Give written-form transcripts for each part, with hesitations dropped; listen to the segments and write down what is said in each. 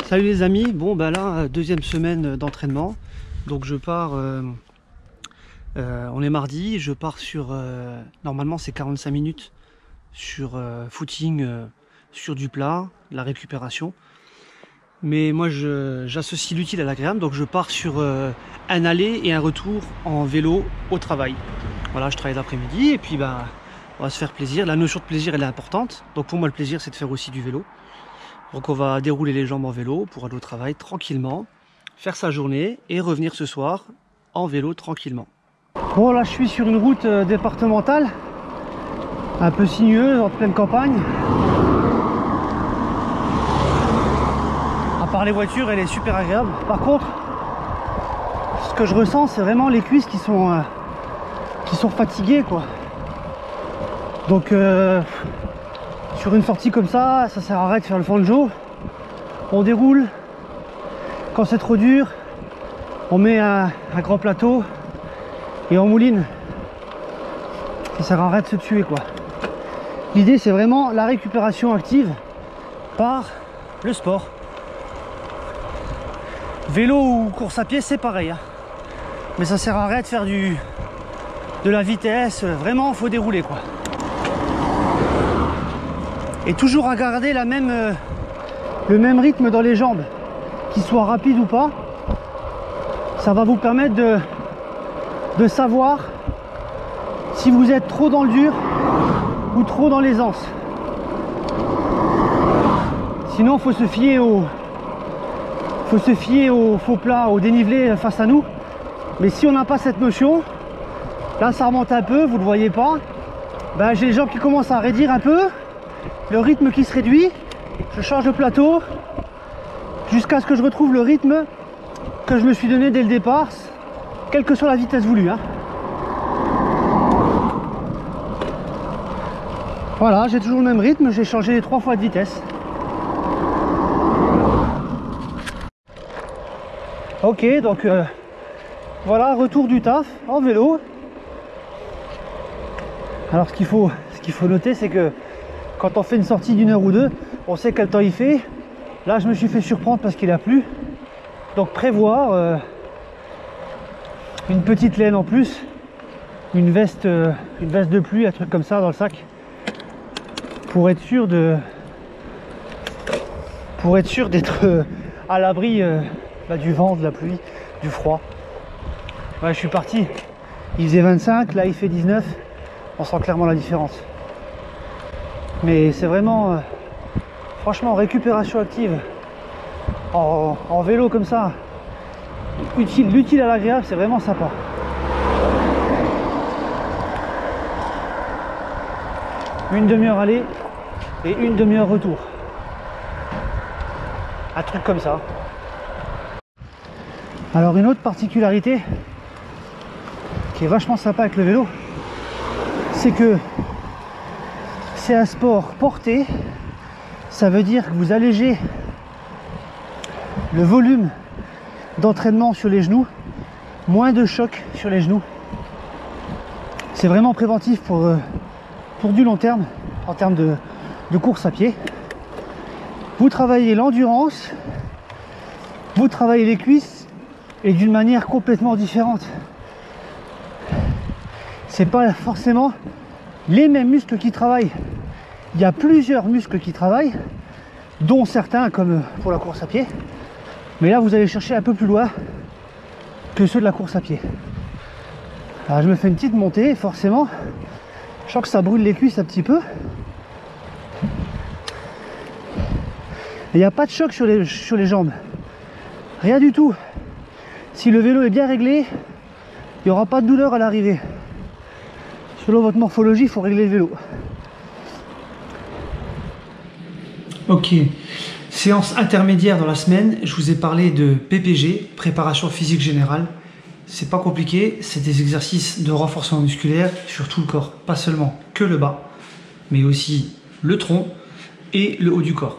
Salut les amis, bon bah là deuxième semaine d'entraînement, donc je pars, on est mardi, je pars sur, normalement c'est 45 minutes sur footing, sur du plat, la récupération, mais moi j'associe l'utile à l'agréable, donc je pars sur un aller et un retour en vélo au travail. Voilà, je travaille l'après-midi et puis bah on va se faire plaisir, la notion de plaisir elle est importante, donc pour moi le plaisir c'est de faire aussi du vélo. Donc on va dérouler les jambes en vélo pour aller au travail tranquillement, faire sa journée et revenir ce soir en vélo tranquillement. Bon là je suis sur une route départementale, un peu sinueuse en pleine campagne. À part les voitures elle est super agréable. Par contre ce que je ressens c'est vraiment les cuisses qui sont fatiguées quoi. Donc sur une sortie comme ça sert à rien de faire le fanjo. On déroule. Quand c'est trop dur, on met un grand plateau et on mouline. Ça sert à rien de se tuer quoi. L'idée c'est vraiment la récupération active par le sport. Vélo ou course à pied c'est pareil hein. Mais ça sert à rien de faire de la vitesse. Vraiment faut dérouler quoi. Et toujours à garder le même rythme dans les jambes, qu'il soit rapide ou pas. Ça va vous permettre de savoir si vous êtes trop dans le dur ou trop dans l'aisance. Sinon faut se fier au faux plat, au dénivelé face à nous. Mais si on n'a pas cette notion, là ça remonte un peu, vous ne le voyez pas. Ben, j'ai les jambes qui commencent à raidir un peu. Le rythme qui se réduit, je change de plateau jusqu'à ce que je retrouve le rythme que je me suis donné dès le départ, quelle que soit la vitesse voulue hein. Voilà, j'ai toujours le même rythme, j'ai changé 3 fois de vitesse. Ok, donc voilà, retour du taf en vélo. Alors ce qu'il faut noter c'est que quand on fait une sortie d'1 heure ou 2, on sait quel temps il fait. Là, je me suis fait surprendre parce qu'il a plu. Donc prévoir une petite laine en plus, une veste de pluie, un truc comme ça dans le sac, pour être sûr d'être à l'abri du vent, de la pluie, du froid. Ouais, je suis parti. Il faisait 25, là il fait 19. On sent clairement la différence. Mais c'est vraiment, franchement, récupération active en vélo comme ça, l'utile à l'agréable, c'est vraiment sympa. Une demi-heure aller et une demi-heure retour. Un truc comme ça. Alors une autre particularité qui est vachement sympa avec le vélo, c'est que c'est un sport porté. Ça veut dire que vous allégez le volume d'entraînement sur les genoux, moins de choc sur les genoux. C'est vraiment préventif pour du long terme, en termes de course à pied. Vous travaillez l'endurance, vous travaillez les cuisses et d'une manière complètement différente. C'est pas forcément les mêmes muscles qui travaillent. Il y a plusieurs muscles qui travaillent, dont certains comme pour la course à pied. Mais là, vous allez chercher un peu plus loin que ceux de la course à pied. Alors, je me fais une petite montée, forcément. Je sens que ça brûle les cuisses un petit peu. Il n'y a pas de choc sur les jambes. Rien du tout. Si le vélo est bien réglé, il n'y aura pas de douleur à l'arrivée. Selon votre morphologie, il faut régler le vélo. Ok, séance intermédiaire dans la semaine, je vous ai parlé de PPG, préparation physique générale. C'est pas compliqué, c'est des exercices de renforcement musculaire sur tout le corps, pas seulement que le bas, mais aussi le tronc et le haut du corps.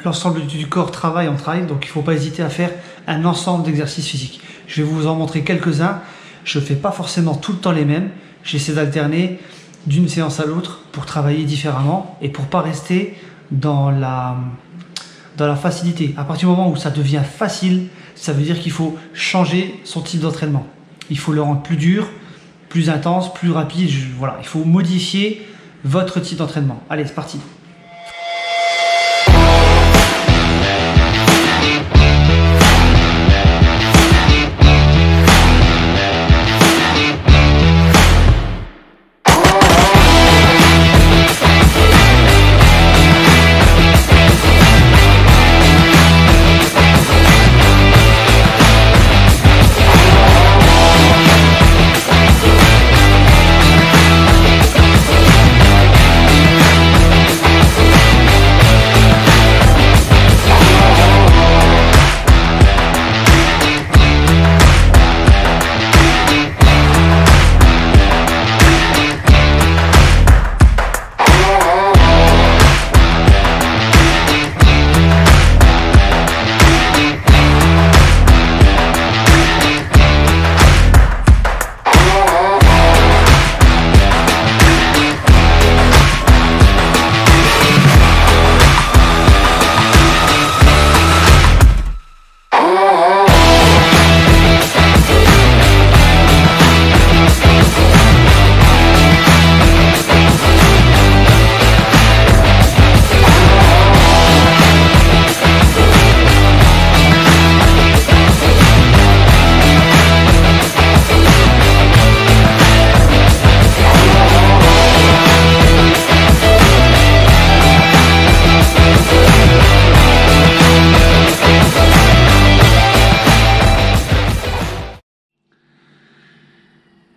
L'ensemble du corps travaille en trail, donc il ne faut pas hésiter à faire un ensemble d'exercices physiques. Je vais vous en montrer quelques-uns, je ne fais pas forcément tout le temps les mêmes, j'essaie d'alterner d'une séance à l'autre pour travailler différemment et pour pas rester dans dans la facilité. À partir du moment où ça devient facile, ça veut dire qu'il faut changer son type d'entraînement. Il faut le rendre plus dur, plus intense, plus rapide. Voilà, il faut modifier votre type d'entraînement. Allez, c'est parti.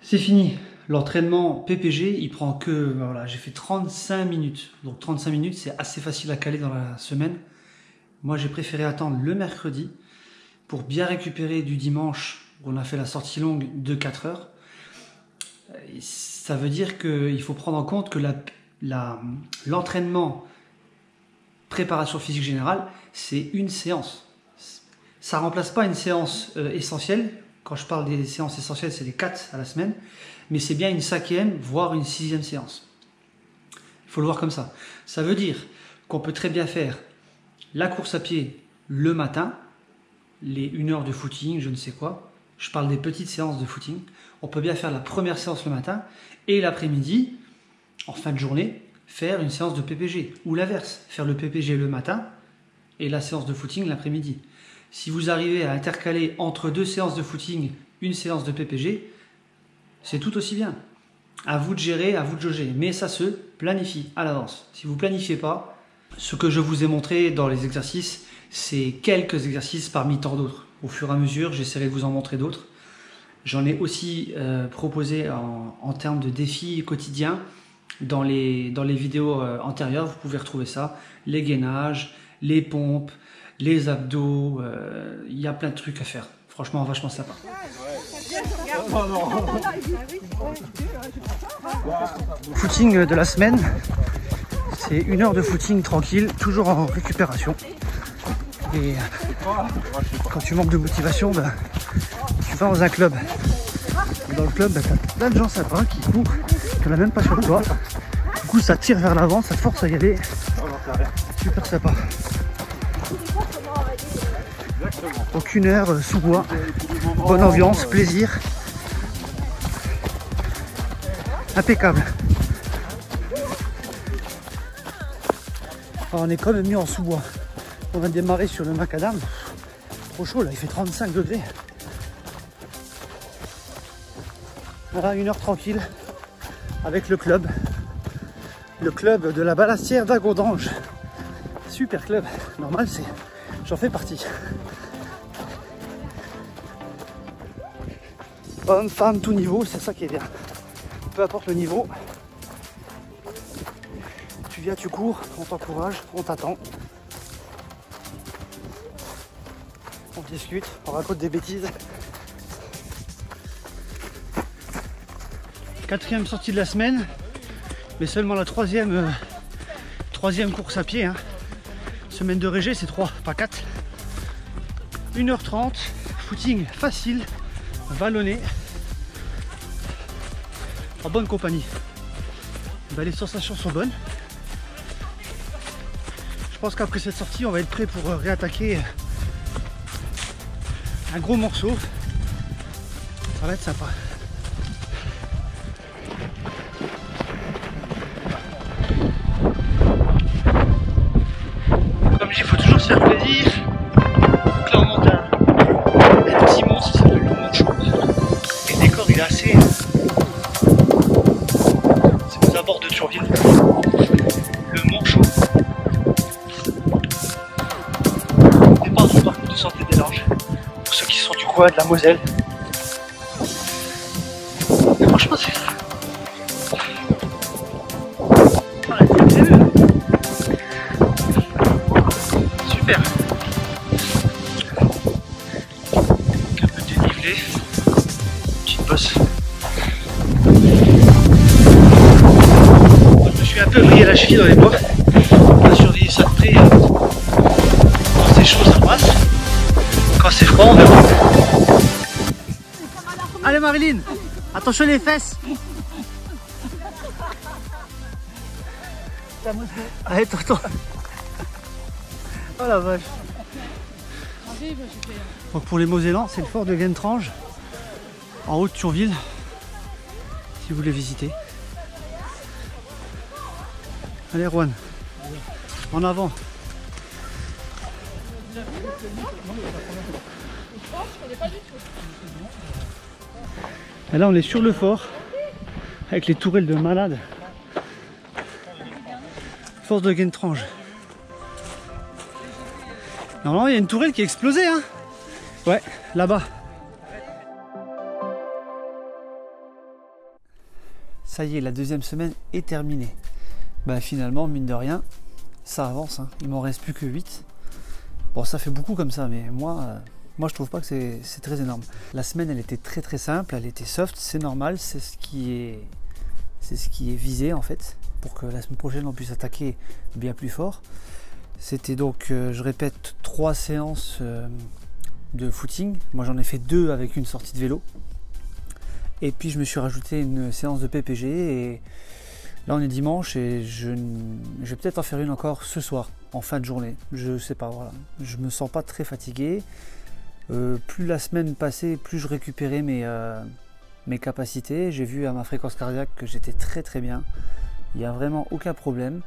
C'est fini. L'entraînement PPG, il prend que, voilà, j'ai fait 35 minutes. Donc 35 minutes, c'est assez facile à caler dans la semaine. Moi, j'ai préféré attendre le mercredi pour bien récupérer du dimanche où on a fait la sortie longue de 4 heures. Et ça veut dire qu'il faut prendre en compte que l'entraînement préparation physique générale, c'est une séance. Ça ne remplace pas une séance essentielle. Quand je parle des séances essentielles, c'est les 4 à la semaine, mais c'est bien une 5e, voire une 6e séance. Il faut le voir comme ça. Ça veut dire qu'on peut très bien faire la course à pied le matin, les 1 heure de footing, je ne sais quoi. Je parle des petites séances de footing. On peut bien faire la première séance le matin et l'après-midi, en fin de journée, faire une séance de PPG. Ou l'inverse, faire le PPG le matin et la séance de footing l'après-midi. Si vous arrivez à intercaler entre 2 séances de footing, une séance de PPG, c'est tout aussi bien. À vous de gérer, à vous de jauger. Mais ça se planifie à l'avance. Si vous ne planifiez pas, ce que je vous ai montré dans les exercices, c'est quelques exercices parmi tant d'autres. Au fur et à mesure, j'essaierai de vous en montrer d'autres. J'en ai aussi proposé en termes de défis quotidiens dans les vidéos antérieures. Vous pouvez retrouver ça. Les gainages, les pompes, les abdos, il y a plein de trucs à faire. Franchement, vachement sympa. Footing de la semaine, c'est 1 heure de footing tranquille, toujours en récupération. Et quand tu manques de motivation, ben, tu vas dans un club. Et dans le club, ben, tu as plein de gens sympas qui courent, tu n'en as même pas sur toi. Du coup, ça tire vers l'avant, ça te force à y aller. Super sympa. Donc 1 heure sous bois, bonne ambiance, plaisir, impeccable. Alors, on est quand même mieux en sous-bois. On va démarrer sur le macadam. Trop chaud là, il fait 35 degrés. Voilà, 1 heure tranquille avec le club. Le club de la Balastière d'Agondange. Super club, normal, j'en fais partie. Hommes, femmes, tout niveau, c'est ça qui est bien. Peu importe le niveau. Tu viens, tu cours, on t'encourage, on t'attend. On discute, on raconte des bêtises. 4e sortie de la semaine, mais seulement la 3e course à pied. Hein. Semaine de régé, c'est 3, pas 4. 1h30, footing facile, vallonné, en bonne compagnie. Ben, les sensations sont bonnes. Je pense qu'après cette sortie, on va être prêt pour réattaquer un gros morceau. Ça va être sympa. Comme il faut toujours se faire plaisir. Donc là on monte un petit mont, ça s'appelle le Mont Chaud. Et le décor il est assez... C'est aux abords de Thionville. Le Mont Chaud. Départ du parcours de santé des Langes. Pour ceux qui sont du coin de la Moselle. Et franchement c'est... Super. Un peu dénivelé. Petite bosse. Je me suis un peu vrillé la cheville dans les bois. On a surveillé ça de près. Quand c'est chaud ça passe. Quand c'est froid on verra. Allez Marilyn, attention les fesses. Allez tonton. Oh la vache. Donc pour les Mosellans, c'est le fort de Guentrange, en haut de Thionville, si vous voulez visiter. Allez Juan, en avant. Et là on est sur le fort, avec les tourelles de malade. Fort de Guentrange. Normalement, il y a une tourelle qui a explosé, hein. Ouais, là-bas. Ça y est, la deuxième semaine est terminée. Bah finalement, mine de rien, ça avance, hein. Il m'en reste plus que 8. Bon, ça fait beaucoup comme ça, mais moi je trouve pas que c'est très énorme. La semaine, elle était très simple, elle était soft, c'est normal, c'est ce qui est visé en fait, pour que la semaine prochaine on puisse attaquer bien plus fort. C'était donc, je répète, 3 séances de footing. Moi j'en ai fait 2 avec une sortie de vélo. Et puis je me suis rajouté une séance de PPG. Et là on est dimanche et je vais peut-être en faire une encore ce soir, en fin de journée. Je sais pas, voilà. Je me sens pas très fatigué. Plus la semaine passait, plus je récupérais mes capacités. J'ai vu à ma fréquence cardiaque que j'étais très bien. Il n'y a vraiment aucun problème.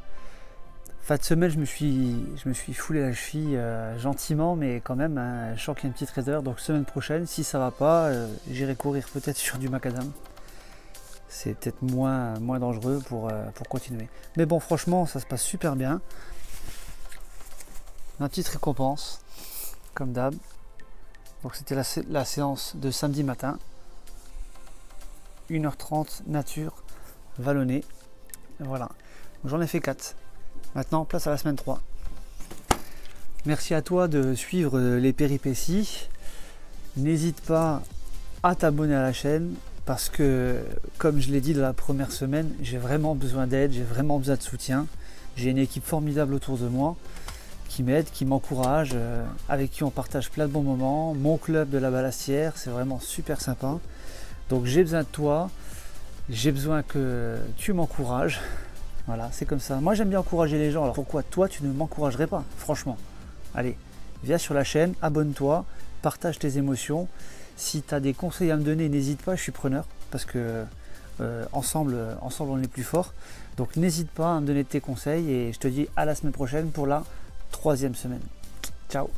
Fin de semaine, je me suis foulé la cheville gentiment, mais quand même, hein, je sens qu'il y a une petite raideur. Donc semaine prochaine, si ça va pas, j'irai courir peut-être sur du macadam. C'est peut-être moins dangereux pour continuer. Mais bon, franchement, ça se passe super bien. Ma petite récompense, comme d'hab. Donc c'était la séance de samedi matin. 1h30 nature, vallonnée. Voilà, j'en ai fait 4. Maintenant, place à la semaine 3. Merci à toi de suivre les péripéties. N'hésite pas à t'abonner à la chaîne parce que, comme je l'ai dit dans la première semaine, j'ai vraiment besoin d'aide, j'ai vraiment besoin de soutien. J'ai une équipe formidable autour de moi qui m'aide, qui m'encourage, avec qui on partage plein de bons moments. Mon club de la Balastière, c'est vraiment super sympa. Donc j'ai besoin de toi, j'ai besoin que tu m'encourages. Voilà, c'est comme ça. Moi, j'aime bien encourager les gens. Alors pourquoi toi, tu ne m'encouragerais pas? Franchement. Allez, viens sur la chaîne, abonne-toi, partage tes émotions. Si tu as des conseils à me donner, n'hésite pas, je suis preneur. Parce que ensemble, on est plus fort. Donc n'hésite pas à me donner tes conseils. Et je te dis à la semaine prochaine pour la 3e semaine. Ciao!